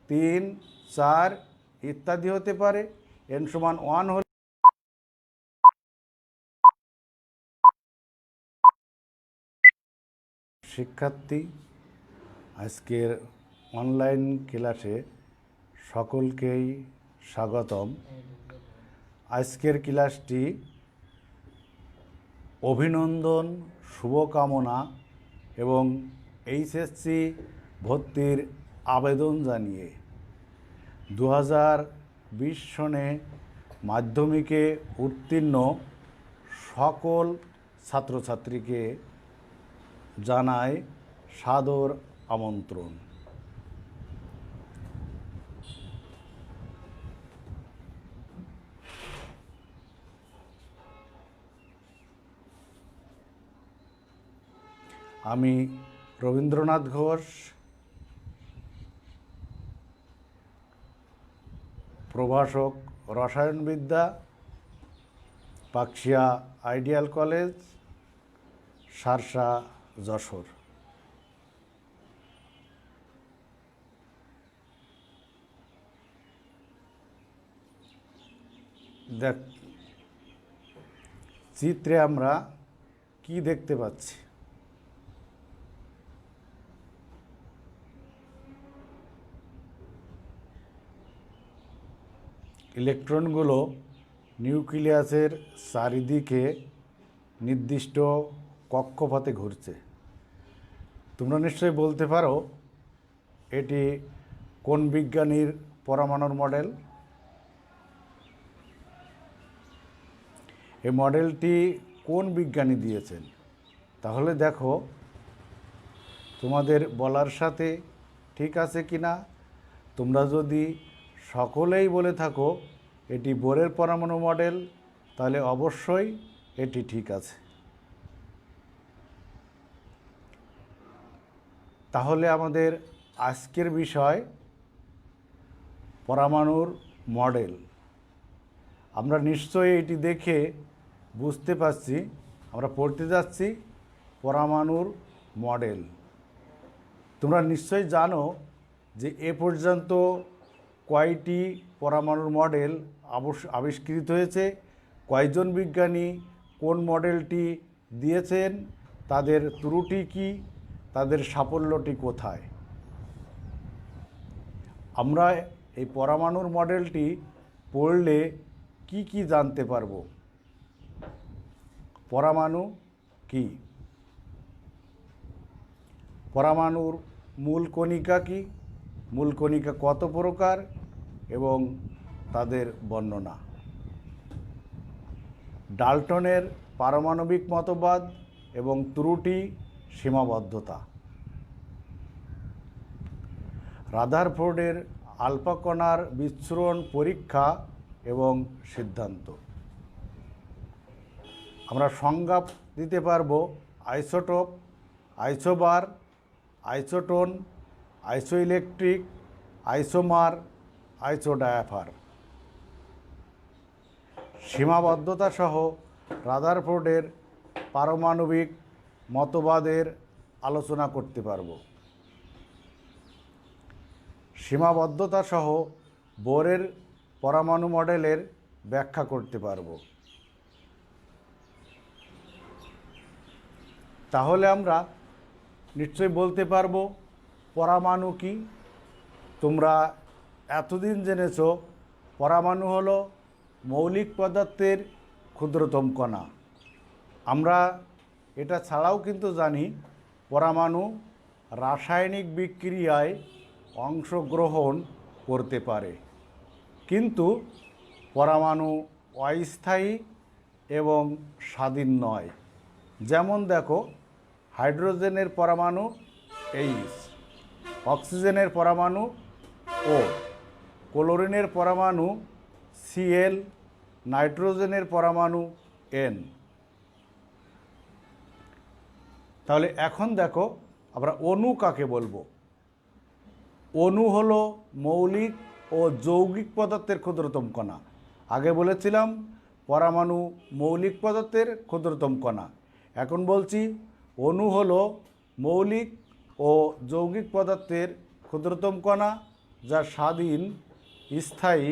3, 4 ইত্যাদি হতে পারে। n সমান 1 হলে শিক্ষার্থী, আজকের অনলাইন ক্লাসে সকলকেই স্বাগতম। আজকের ক্লাসটি অভিনন্দন, শুভকামনা এবং এইচএসসি ভর্তির আবেদন জানিয়ে 2020 সনে মাধ্যমিকে উত্তীর্ণ সকল ছাত্রছাত্রীকে জানায় সাদর আমন্ত্রণ। আমি রবীন্দ্রনাথ ঘোষ, প্রভাষক রসায়নবিদ্যা, পাকশিয়া আইডিয়াল কলেজ, শার্শা, যশোর। দেখ, চিত্রে আমরা কি দেখতে পাচ্ছি? ইলেকট্রনগুলো নিউক্লিয়াসের চারিদিকে নির্দিষ্ট কক্ষপথে ঘুরছে। তোমরা নিশ্চয়ই বলতে পারো এটি কোন বিজ্ঞানীর পরমাণুর মডেল? এই মডেলটি কোন বিজ্ঞানী দিয়েছেন? তাহলে দেখো তোমাদের বলার সাথে ঠিক আছে কি না। তোমরা যদি সকলেই বলে থাকো এটি বোরের পরমাণু মডেল, তাহলে অবশ্যই এটি ঠিক আছে। তাহলে আমাদের আজকের বিষয় পরমাণুর মডেল। আমরা নিশ্চয়ই এটি দেখে বুঝতে পারছি আমরা পড়তে যাচ্ছি পরমাণুর মডেল। তোমরা নিশ্চয়ই জানো যে এ পর্যন্ত কয়টি পরমাণুর মডেল আবিষ্কৃত হয়েছে, কয়জন বিজ্ঞানী কোন মডেলটি দিয়েছেন, তাদের ত্রুটি কী, তাদের সাফল্যটি কোথায়। আমরা এই পরমাণুর মডেলটি পড়লে কি কি জানতে পারব? পরমাণু কি? পরমাণুর মূল কণিকা কি? মূল কণিকা কত প্রকার এবং তাদের বর্ণনা। ডাল্টনের পারমাণবিক মতবাদ এবং ত্রুটি, সীমাবদ্ধতা। রাদারফোর্ডের আলফা কণার বিচ্ছুরণ পরীক্ষা এবং সিদ্ধান্ত। আমরা সংজ্ঞা দিতে পারব isotope, isobar, isotone, isoelectric, isomer, isodiaphere. সীমাবদ্ধতা সহ রাদারফোর্ডের পারমাণবিক মতবাদের আলোচনা করতে পারব। সীমাবদ্ধতা সহ বোরের পরমাণু মডেলের ব্যাখ্যা করতে পারব। তাহলে আমরা নিশ্চয়ই বলতে পারবো পরমাণু কি। তোমরা এতদিন জেনেছো পরমাণু হলো মৌলিক পদার্থের ক্ষুদ্রতম কণা। আমরা এটা ছাড়াও কিন্তু জানি পরমাণু রাসায়নিক বিক্রিয়ায় অংশগ্রহণ করতে পারে, কিন্তু পরমাণু অস্থায়ী এবং স্বাধীন নয়। যেমন দেখো, হাইড্রোজেনের পরমাণু H, অক্সিজেনের পরমাণু O, ক্লোরিনের পরমাণু Cl, নাইট্রোজেনের পরমাণু N। তাহলে এখন দেখো আমরা অণু কাকে বলবো। অণু হলো মৌলিক ও যৌগিক পদার্থের ক্ষুদ্রতম কণা। আগে বলেছিলাম পরমাণু মৌলিক পদার্থের ক্ষুদ্রতম কণা, এখন বলছি অণু হলো মৌলিক ও যৌগিক পদার্থের ক্ষুদ্রতম কণা যা স্বাধীন, স্থায়ী,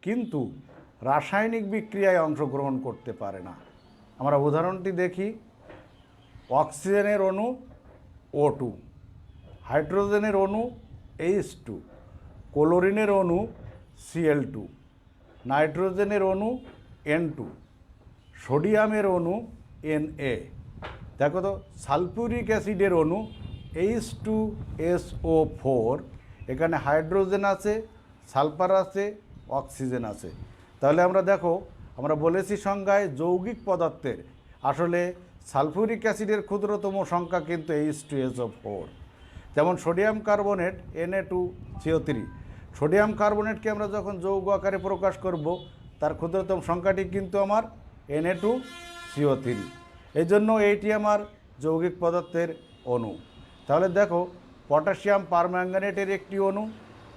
কিন্তু রাসায়নিক বিক্রিয়ায় অংশগ্রহণ করতে পারে না। আমরা উদাহরণটি দেখি। অক্সিজেনের অণু O2, হাইড্রোজেনের অণু H2, ক্লোরিনের অণু Cl2, নাইট্রোজেনের অণু N2, সোডিয়ামের অণু Na। দেখো তো, সালফিউরিক অ্যাসিডের অণু H2SO4, এখানে হাইড্রোজেন আছে, সালফার আছে, অক্সিজেন আছে। তাহলে আমরা দেখো, আমরা বলেছি সংজ্ঞায় যৌগিক পদার্থের আসলে সালফিউরিক অ্যাসিডের ক্ষুদ্রতম সংখ্যা কিন্তু H2SO4। যেমন সোডিয়াম কার্বনেট Na2CO3, সোডিয়াম কার্বনেটকে আমরা যখন যৌগ আকারে প্রকাশ করব, তার ক্ষুদ্রতম সংখ্যাটি কিন্তু আমার Na2CO3। এই জন্য এইটি আমার যৌগিক পদার্থের অণু। তাহলে দেখো, পটাশিয়াম পারম্যাঙ্গানেটের একটি অণু,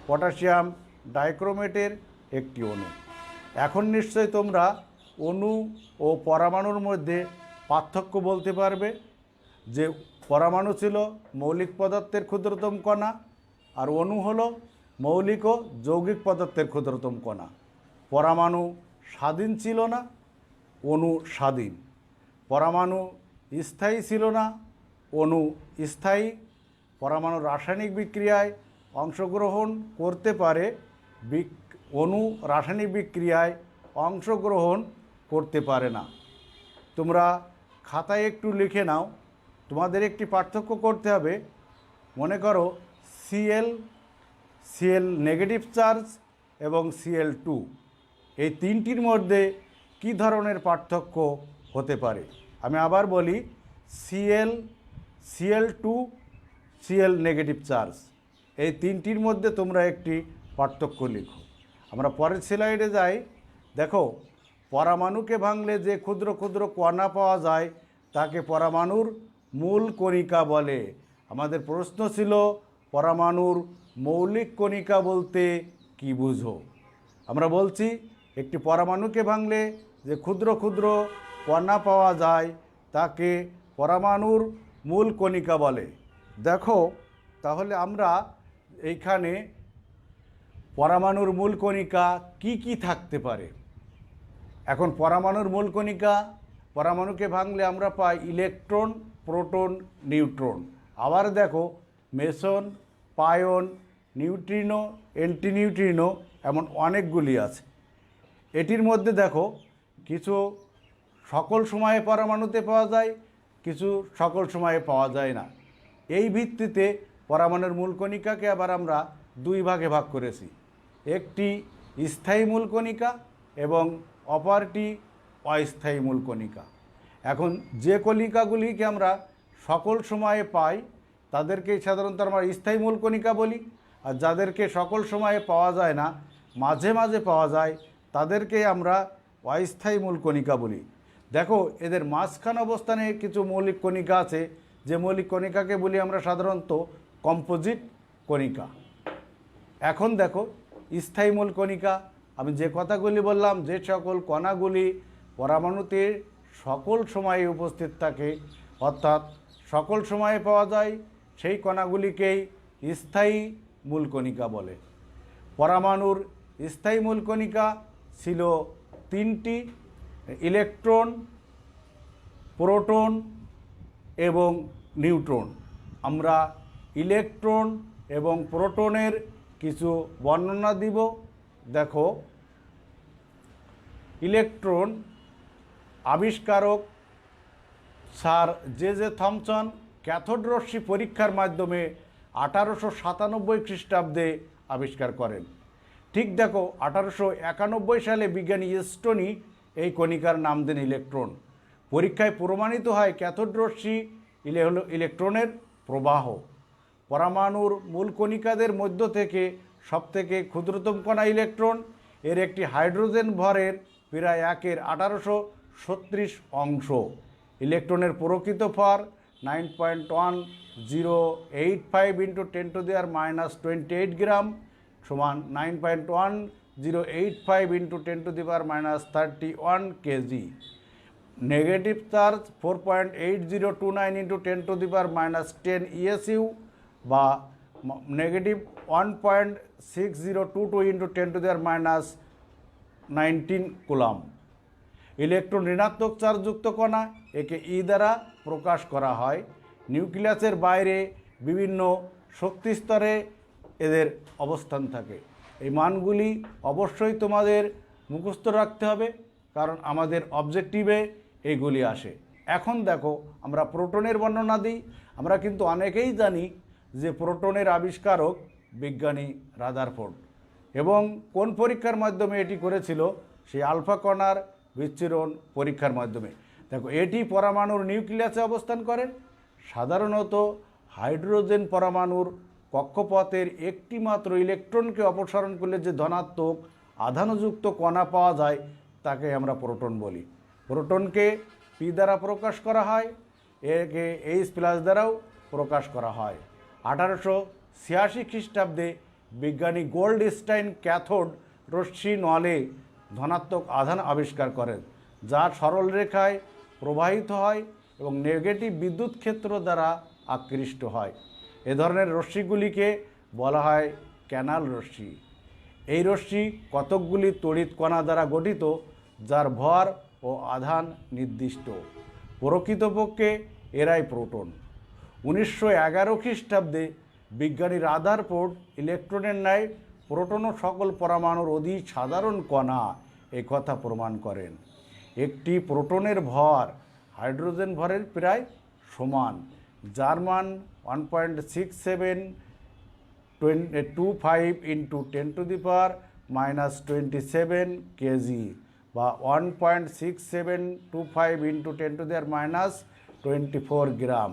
পটাশিয়াম ডাইক্রোমেটের একটি অণু। এখন নিশ্চয়ই তোমরা অণু ও পরমাণুর মধ্যে পার্থক্য বলতে পারবে, যে পরমাণু ছিল মৌলিক পদার্থের ক্ষুদ্রতম কণা, আর অণু হলো মৌলিক ও যৌগিক পদার্থের ক্ষুদ্রতম কণা। পরমাণু স্বাধীন ছিল না, অণু স্বাধীন। পরমাণু স্থায়ী ছিল না, অণু স্থায়ী। পরমাণু রাসায়নিক বিক্রিয়ায় অংশগ্রহণ করতে পারে, অণু রাসায়নিক বিক্রিয়ায় অংশগ্রহণ করতে পারে না। তোমরা খাতায় একটু লিখে নাও, তোমাদের একটি পার্থক্য করতে হবে। মনে করো Cl নেগেটিভ চার্জ এবং Cl2, এই তিনটির মধ্যে কি ধরনের পার্থক্য হতে পারে? আমি আবার বলি, Cl2, Cl নেগেটিভ চার্জ, এই তিনটির মধ্যে তোমরা একটি পার্থক্য লিখো। আমরা পরের স্লাইডে যাই। দেখো, পরমাণুকে ভাঙলে যে ক্ষুদ্র ক্ষুদ্র কণা পাওয়া যায় তাকে পরমাণুর মূল কণিকা বলে। আমাদের প্রশ্ন ছিল, পরমাণুর মৌলিক কণিকা বলতে কি বুঝো? আমরা বলছি, একটি পরমাণুকে ভাঙলে যে ক্ষুদ্র ক্ষুদ্র কণা পাওয়া যায় তাকে পরমাণুর মূল কণিকা বলে। দেখো, তাহলে আমরা এইখানে পরমাণুর মূল কণিকা কি কি থাকতে পারে? এখন পরমাণুর মূল কণিকা, পরমাণুকে ভাঙলে আমরা পাই ইলেকট্রন, প্রোটন, নিউট্রন। আবার দেখো, মেসন, পায়ন, নিউট্রিনো, অ্যান্টিনিউট্রিনো, এমন অনেকগুলি আছে। এটির মধ্যে দেখো, কিছু সকল সময়ে পরমাণুতে পাওয়া যায়, কিছু সকল সময়ে পাওয়া যায় না। এই ভিত্তিতে পরমাণুর মূল কণিকাকে আবার আমরা দুই ভাগে ভাগ করেছি, একটি স্থায়ী মূল কণিকা এবং অপরটি অস্থায়ী মূল কণিকা। এখন যে কণিকাগুলিকে আমরা সকল সময়ে পাই তাদেরকেই সাধারণত আমরা স্থায়ী মূল কণিকা বলি, আর যাদেরকে সকল সময়ে পাওয়া যায় না, মাঝে মাঝে পাওয়া যায়, তাদেরকে আমরা অস্থায়ী মূল কণিকা বলি। দেখো, এদের মাঝখান অবস্থানে কিছু মৌলিক কণিকা আছে, যে মৌলিক কণিকাকে বলি আমরা সাধারণত কম্পোজিট কণিকা। এখন দেখো, স্থায়ী মূল কণিকা, আমি যে কথাগুলি বললাম, যে সকল কণাগুলি পরমাণুতে সকল সময়ে উপস্থিত থাকে, অর্থাৎ সকল সময়ে পাওয়া যায়, সেই কণাগুলিকেই স্থায়ী মূল কণিকা বলে। পরমাণুর স্থায়ী মূল কণিকা ছিল তিনটি, ইলেকট্রন, প্রোটন এবং নিউট্রন। আমরা ইলেকট্রন এবং প্রোটনের কিছু বর্ণনা দিব। দেখো, ইলেকট্রন আবিষ্কারক স্যার জে থমসন ক্যাথোড রশ্মি পরীক্ষার মাধ্যমে 1897 খ্রিস্টাব্দে আবিষ্কার করেন। ঠিক দেখো, 1891 সালে বিজ্ঞানী স্টোনি এই কণিকার নাম দেন ইলেকট্রন। পরীক্ষায় প্রমাণিত হয় ক্যাথোড রশ্মি হলো ইলেকট্রনের প্রবাহ। পরমাণুর মূল কণিকাদের মধ্য থেকে সবথেকে ক্ষুদ্রতম কণা ইলেকট্রন, এর একটি হাইড্রোজেন ভরের প্রায় 1/1836 অংশ। ইলেকট্রনের প্রকৃত ভর 9.1085 × 10⁻⁻28 গ্রাম সমান 9.1085 × 10⁻⁻31 কেজি। নেগেটিভ চার্জ 4.8029 × 10⁻10 ESU বা নেগেটিভ 1.6022 ইন্টু 10⁻⁻19 কুলাম। ইলেকট্রন ঋণাত্মক চার্জযুক্ত কণা, একে ই দ্বারা প্রকাশ করা হয়। নিউক্লিয়াসের বাইরে বিভিন্ন শক্তি স্তরে এদের অবস্থান থাকে। এই মানগুলি অবশ্যই তোমাদের মুখস্থ রাখতে হবে, কারণ আমাদের অবজেক্টিভে এইগুলি আসে। এখন দেখো, আমরা প্রোটনের বর্ণনা দিই। আমরা কিন্তু অনেকেই জানি যে প্রোটনের আবিষ্কারক বিজ্ঞানী রাদারফোর্ড, এবং কোন পরীক্ষার মাধ্যমে এটি করেছিল? সেই আলফা কণার বিচ্ছুরণ পরীক্ষার মাধ্যমে। দেখো, এটি পরমাণুর নিউক্লিয়াসে অবস্থান করে। সাধারণত হাইড্রোজেন পরমাণুর কক্ষপথের একটি মাত্র ইলেকট্রনকে অপসারণ করলে যে ধনাত্মক আধানযুক্ত কণা পাওয়া যায় তাকে আমরা প্রোটন বলি। প্রোটনকে পি দ্বারা প্রকাশ করা হয়, একে এইচ প্লাস দ্বারাও প্রকাশ করা হয়। 1886 খ্রিস্টাব্দে বিজ্ঞানী গোল্ডস্টাইন ক্যাথোড রশ্মি নলে ধনাত্মক আধান আবিষ্কার করেন, যা সরল রেখায় প্রবাহিত হয় এবং নেগেটিভ বিদ্যুৎ ক্ষেত্র দ্বারা আকৃষ্ট হয়। এ ধরনের রশ্মিগুলিকে বলা হয় ক্যানাল রশ্মি। এই রশ্মি কতকগুলি তড়িৎ কণা দ্বারা গঠিত, যার ভর ও আধান নির্দিষ্ট। প্রকৃতপক্ষে এরাই প্রোটন। 1911 খ্রিস্টাব্দে বিজ্ঞানী রাদারফোর্ড ইলেকট্রনের ন্যায় প্রোটনও সকল পরমাণুর অতি সাধারণ কণা এ কথা প্রমাণ করেন। একটি প্রোটনের ভর হাইড্রোজেন ভরের প্রায় সমান, যার মান 1.6725 ইন্টু 10⁻⁻27 কেজি বা 1.6725 ইন্টু 10⁻⁻24 গ্রাম।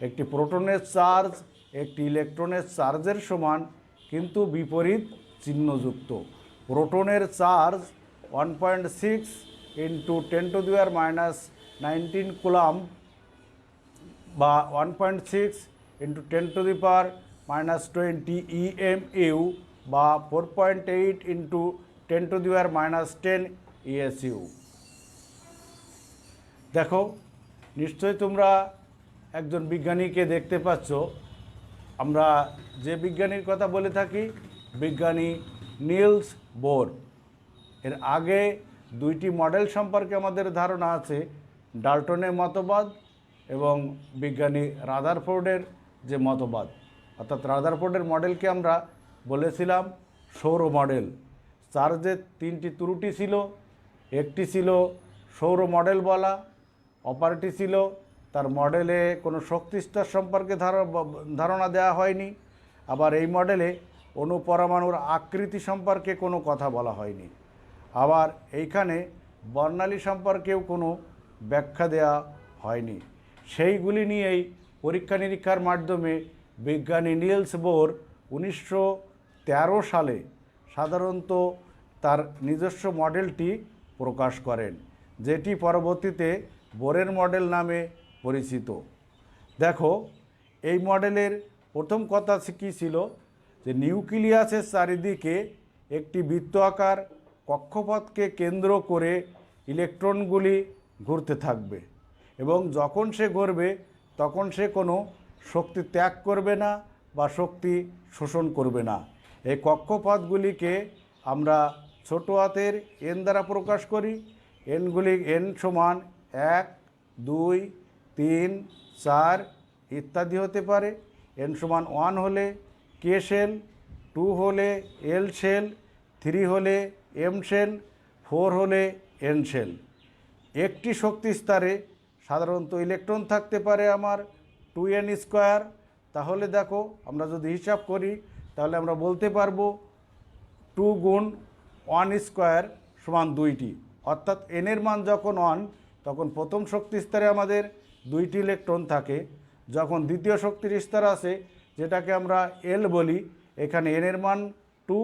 একটি প্রোটনের চার্জ একটি ইলেকট্রনের চার্জের সমান, কিন্তু বিপরীত চিহ্নযুক্ত। প্রোটনের চার্জ 1.6 ইন্টু 10⁻⁻19 কুলাম বা 1.6 ইন্টু 10⁻⁻20 EMU বা 4.8 ইন্টু 10⁻⁻10 ESU। দেখো, নিশ্চয়ই তোমরা একজন বিজ্ঞানীকে দেখতে পাচ্ছ। আমরা যে বিজ্ঞানীর কথা বলে থাকি, বিজ্ঞানী নিলস বোর। এর আগে দুইটি মডেল সম্পর্কে আমাদের ধারণা আছে, ডাল্টনের মতবাদ এবং বিজ্ঞানী রাদারফোর্ডের যে মতবাদ। অর্থাৎ রাদারফোর্ডের মডেলকে আমরা বলেছিলাম সৌর মডেল। চার্জের তিনটি ত্রুটি ছিল। একটি ছিল সৌর মডেল বলা, অপরটি ছিল তার মডেলে কোনো শক্তিস্তর সম্পর্কে ধারণা দেওয়া হয়নি। আবার এই মডেলে অণু পরমাণুর আকৃতি সম্পর্কে কোনো কথা বলা হয়নি। আবার এইখানে বর্ণালী সম্পর্কেও কোনো ব্যাখ্যা দেওয়া হয়নি। সেইগুলি নিয়েই পরীক্ষা নিরীক্ষার মাধ্যমে বিজ্ঞানী নিলস বোর 1913 সালে সাধারণত তার নিজস্ব মডেলটি প্রকাশ করেন, যেটি পরবর্তীতে বোরের মডেল নামে পরিচিত। দেখো, এই মডেলের প্রথম কথা কী ছিল? যে নিউক্লিয়াসের চারিদিকে একটি বৃত্ত আকার কক্ষপথকে কেন্দ্র করে ইলেকট্রনগুলি ঘুরতে থাকবে, এবং যখন সে ঘুরবে তখন সে কোনো শক্তি ত্যাগ করবে না বা শক্তি শোষণ করবে না। এই কক্ষপথগুলিকে আমরা ছোট হাতের এন দ্বারা প্রকাশ করি। এনগুলি এন সমান 1, 2, 3, 4 ইত্যাদি হতে পারে। এন সমান 1 হলে কে শেল, 2 হলে এল শেল, 3 হলে এম শেল, 4 হলে এন শেল। একটি শক্তি স্তরে সাধারণত ইলেকট্রন থাকতে পারে আমার 2n²। তাহলে দেখো, আমরা যদি হিসাব করি তাহলে আমরা বলতে পারবো 2 গুণ 1² সমান 2টি। অর্থাৎ এনের মান যখন 1, তখন প্রথম শক্তি স্তরে আমাদের 2টি ইলেকট্রন থাকে। যখন দ্বিতীয় শক্তির স্তর আসে, যেটাকে আমরা এল বলি, এখানে এনের মান 2।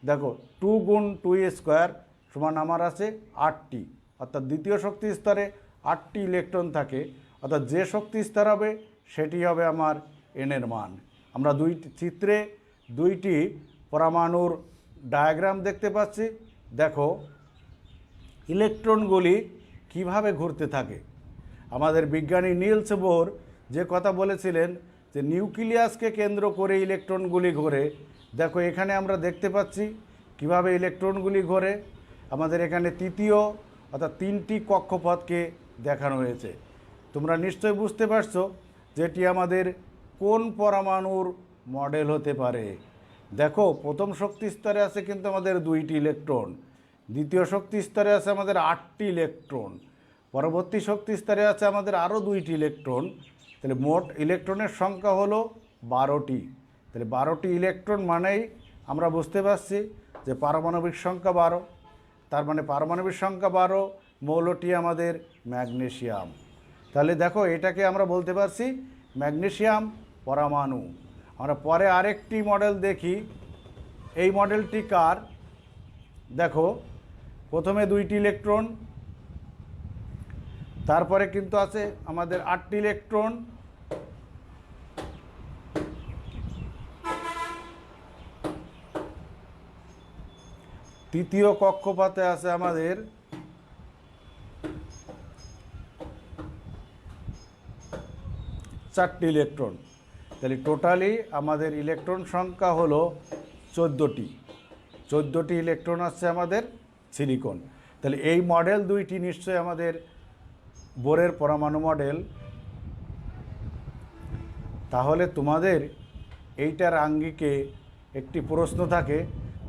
দেখো, 2 গুণ 2² সমান আমার আছে 8টি। অর্থাৎ দ্বিতীয় শক্তি স্তরে 8টি ইলেকট্রন থাকে। অর্থাৎ যে শক্তি স্তর হবে সেটি হবে আমার এনের মান। আমরা চিত্রে 2টি পরমাণুর ডায়াগ্রাম দেখতে পাচ্ছি। দেখো, ইলেকট্রনগুলি কিভাবে ঘুরতে থাকে। আমাদের বিজ্ঞানী নিলস বোর যে কথা বলেছিলেন যে নিউক্লিয়াসকে কেন্দ্র করে ইলেকট্রনগুলি ঘোরে। দেখো এখানে আমরা দেখতে পাচ্ছি কিভাবে ইলেকট্রনগুলি ঘোরে। আমাদের এখানে তৃতীয় অর্থাৎ 3টি কক্ষপথকে দেখানো হয়েছে। তোমরা নিশ্চয়ই বুঝতে পারছো যেটি আমাদের কোন পরমাণুর মডেল হতে পারে। দেখো প্রথম শক্তি স্তরে আছে কিন্তু আমাদের 2টি ইলেকট্রন, দ্বিতীয় শক্তি স্তরে আছে আমাদের 8টি ইলেকট্রন, পরবর্তী শক্তি স্তরে আছে আমাদের আরও 2টি ইলেকট্রন। তাহলে মোট ইলেকট্রনের সংখ্যা হলো 12টি। তাহলে 12টি ইলেকট্রন মানেই আমরা বুঝতে পারছি যে পারমাণবিক সংখ্যা 12। তার মানে পারমাণবিক সংখ্যা 12, মৌলটি আমাদের ম্যাগনেসিয়াম। তাহলে দেখো এটাকে আমরা বলতে পারছি ম্যাগনেসিয়াম পরমাণু। আমরা পরে আরেকটি মডেল দেখি, এই মডেলটি কার। দেখো প্রথমে 2টি ইলেকট্রন, তারপরে কিন্তু আছে আমাদের 8টি ইলেকট্রন, তৃতীয় কক্ষপথে আছে আমাদের 4টি ইলেকট্রন। তাহলে টোটালি আমাদের ইলেকট্রন সংখ্যা হলো 14টি ইলেকট্রন আসছে আমাদের সিলিকন। তাহলে এই মডেল 2টি নিশ্চয়ই আমাদের বোরের পরমাণু মডেল। তাহলে তোমাদের এইটার আঙ্গিকে একটি প্রশ্ন থাকে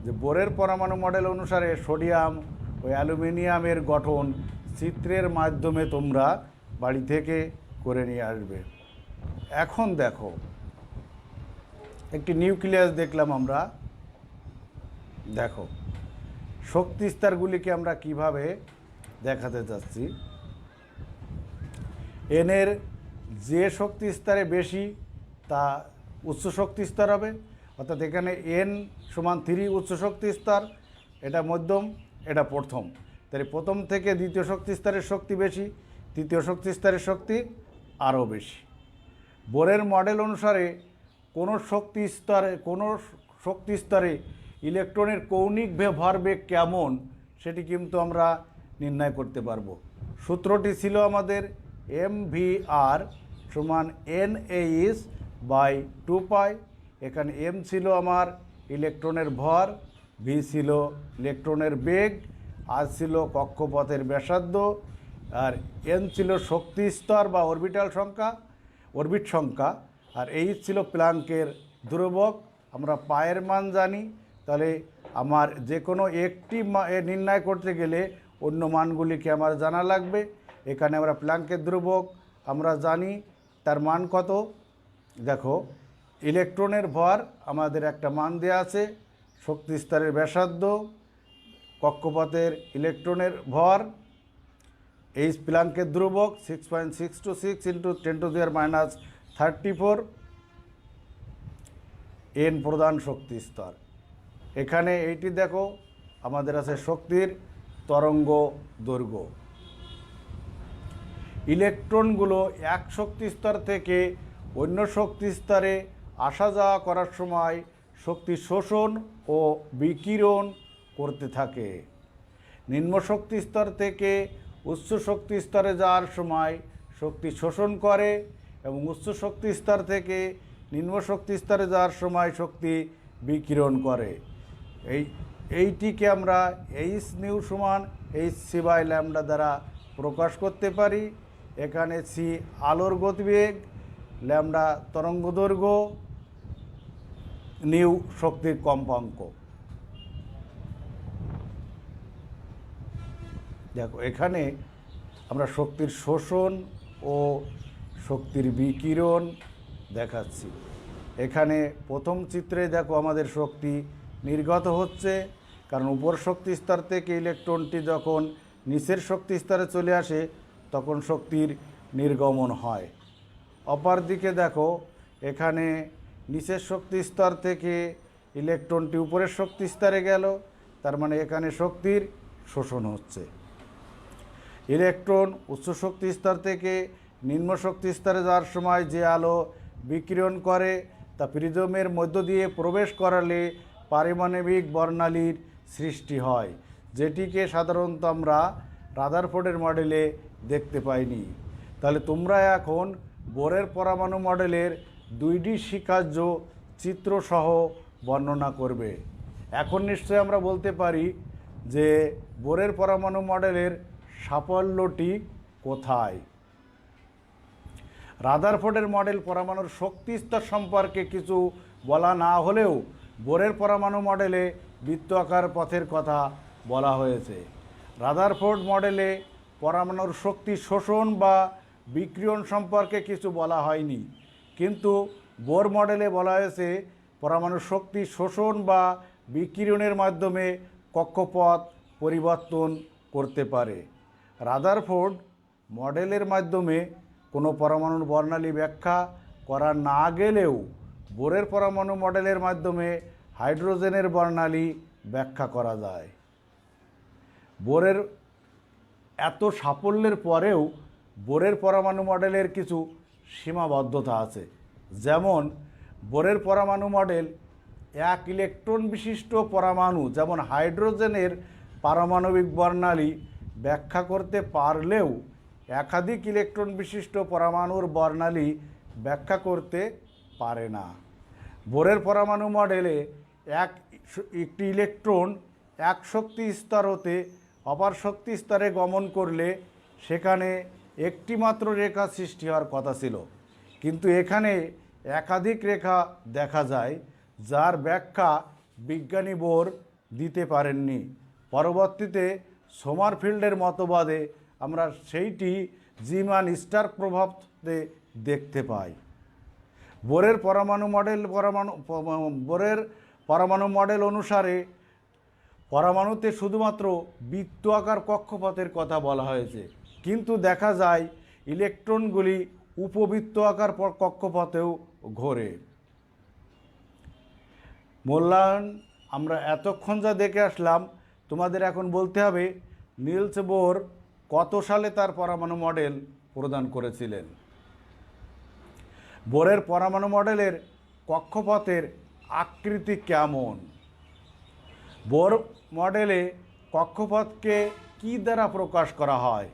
যে বোরের পরমাণু মডেল অনুসারে সোডিয়াম ও অ্যালুমিনিয়ামের গঠন চিত্রের মাধ্যমে তোমরা বাড়ি থেকে করে নিয়ে আসবে। এখন দেখো একটি নিউক্লিয়াস দেখলাম আমরা। দেখো শক্তি স্তরগুলিকে আমরা কিভাবে দেখাতে যাচ্ছি। এনের যে শক্তি স্তরে বেশি তা উচ্চ শক্তি স্তর হবে, অর্থাৎ এখানে n = 3 উচ্চ শক্তি স্তর, এটা মধ্যম, এটা প্রথম। তাহলে প্রথম থেকে দ্বিতীয় শক্তি স্তরের শক্তি বেশি, তৃতীয় শক্তি স্তরের শক্তি আরও বেশি। বোরের মডেল অনুসারে কোনো শক্তি স্তরে ইলেকট্রনের কৌণিক ভরবেগ কেমন সেটি কিন্তু আমরা নির্ণয় করতে পারবো। সূত্রটি ছিল আমাদের mvr = NAS/2π। এখানে m ছিল আমার ইলেকট্রনের ভর, v ছিল ইলেকট্রনের বেগ, r ছিল কক্ষপথের ব্যাসার্ধ, আর n ছিল শক্তি স্তর বা অরবিট সংখ্যা, আর h ছিল প্ল্যাঙ্কের ধ্রুবক। আমরা পায়ের মান জানি, তাহলে আমার যে কোনো একটি নির্ণয় করতে গেলে অন্য মানগুলিকে আমার জানা লাগবে। এখানে আমরা প্ল্যাঙ্কের ধ্রুবক আমরা জানি, তার মান কত। দেখো ইলেকট্রনের ভর আমাদের একটা মান দেওয়া আছে, শক্তি স্তরের ব্যাসার্ধ, কক্ষপথের ইলেকট্রনের ভর, এইচ প্ল্যাঙ্কের ধ্রুবক 6.626 × 10⁻34, n প্রধান শক্তি স্তর। এখানে এইটি দেখো আমাদের আছে শক্তির তরঙ্গ দৈর্ঘ্য। ইলেকট্রনগুলো এক শক্তি স্তর থেকে অন্য শক্তি স্তরে আসা যাওয়া করার সময় শক্তি শোষণ ও বিকিরণ করতে থাকে। নিম্ন শক্তি স্তর থেকে উচ্চ শক্তি স্তরে যাওয়ার সময় শক্তি শোষণ করে এবং উচ্চ শক্তি স্তর থেকে নিম্ন শক্তি স্তরে যাওয়ার সময় শক্তি বিকিরণ করে। এইটিকে আমরা hν = hc/λ দ্বারা প্রকাশ করতে পারি। এখানে c আলোর গতিবেগ, λ তরঙ্গ দৈর্ঘ্য, নিউ শক্তির কম্পাঙ্ক। দেখো এখানে আমরা শক্তির শোষণ ও শক্তির বিকিরণ দেখাচ্ছি। এখানে প্রথম চিত্রে দেখো আমাদের শক্তি নির্গত হচ্ছে, কারণ উপর শক্তি স্তর থেকে ইলেকট্রনটি যখন নিচের শক্তি স্তরে চলে আসে তখন শক্তির নির্গমন হয়। অপর দিকে দেখো এখানে নিচের শক্তি স্তর থেকে ইলেকট্রনটি উপরের শক্তি স্তরে গেল, তার মানে এখানে শক্তির শোষণ হচ্ছে। ইলেকট্রন উচ্চ শক্তি স্তর থেকে নিম্ন শক্তি স্তরে যাওয়ার সময় যে আলো বিকিরণ করে তা প্রিজমের মধ্য দিয়ে প্রবেশ করালে পারমাণবিক বর্ণালীর সৃষ্টি হয়, যেটিকে সাধারণত আমরা রাদারফোর্ডের মডেলে দেখতে পাইনি। তাহলে তোমরা এখন বোরের পরমাণু মডেলের 2টি স্বীকার্য চিত্রসহ বর্ণনা করবে। এখন নিশ্চয়ই আমরা বলতে পারি যে বোরের পরমাণু মডেলের সাফল্যটি কোথায়। রাদারফোর্ডের মডেল পরমাণুর শক্তি স্তর সম্পর্কে কিছু বলা না হলেও বোরের পরমাণু মডেলে বৃত্তাকার পথের কথা বলা হয়েছে। রাদারফোর্ড মডেলে পরমাণুর শক্তি শোষণ বা বিকিরণ সম্পর্কে কিছু বলা হয়নি, কিন্তু বোর মডেলে বলা হয়েছে পরমাণুর শক্তি শোষণ বা বিকিরণের মাধ্যমে কক্ষপথ পরিবর্তন করতে পারে। রাদারফোর্ড মডেলের মাধ্যমে কোনো পরমাণুর বর্ণালী ব্যাখ্যা করা না গেলেও বোরের পরমাণু মডেলের মাধ্যমে হাইড্রোজেনের বর্ণালী ব্যাখ্যা করা যায়। বোরের এত সাফল্যের পরেও বোরের পরমাণু মডেলের কিছু সীমাবদ্ধতা আছে। যেমন বোরের পরমাণু মডেল এক ইলেকট্রন বিশিষ্ট পরমাণু যেমন হাইড্রোজেনের পারমাণবিক বর্ণালী ব্যাখ্যা করতে পারলেও একাধিক ইলেকট্রন বিশিষ্ট পরমাণুর বর্ণালী ব্যাখ্যা করতে পারে না। বোরের পরমাণু মডেলে একটি ইলেকট্রন এক শক্তি স্তর হতে অপর শক্তি স্তরে গমন করলে সেখানে একটি মাত্র রেখা সৃষ্টি হওয়ার কথা ছিল, কিন্তু এখানে একাধিক রেখা দেখা যায়, যার ব্যাখ্যা বিজ্ঞানী বোর দিতে পারেননি। পরবর্তীতে সোমারফিল্ডের মতবাদে আমরা সেইটি জিমান স্টার্ক প্রভাবে দেখতে পাই। বোরের পরমাণু মডেল অনুসারে পরমাণুতে শুধুমাত্র বৃত্ত আকার কক্ষপথের কথা বলা হয়েছে, কিন্তু দেখা যায় ইলেকট্রনগুলি উপবৃত্ত আকার কক্ষপথেও ঘোরে। মূল্যায়ন আমরা এতক্ষণ যা দেখে আসলাম, তোমাদের এখন বলতে হবে নিলস বোর কত সালে তার পরমাণু মডেল প্রদান করেছিলেন। বোরের পরমাণু মডেলের কক্ষপথের আকৃতি কেমন? বোর মডেলে কক্ষপথকে কী দ্বারা প্রকাশ করা হয়?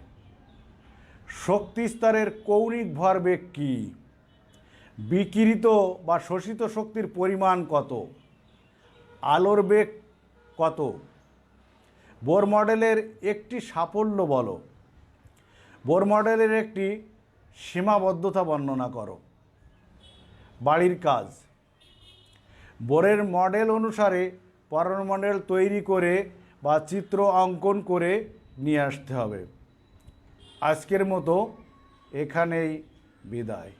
শক্তি স্তরের কৌণিক ভরবেগ কী? বিকিরিত বা শোষিত শক্তির পরিমাণ কত? আলোর বেগ কত? বোর মডেলের একটি সাফল্য বলো। বোর মডেলের একটি সীমাবদ্ধতা বর্ণনা করো। বাড়ির কাজ। বোরের মডেল অনুসারে পরমাণু মডেল তৈরি করে বা চিত্র অঙ্কন করে নিয়ে আসতে হবে। আজকের মতো এখানেই বিদায়।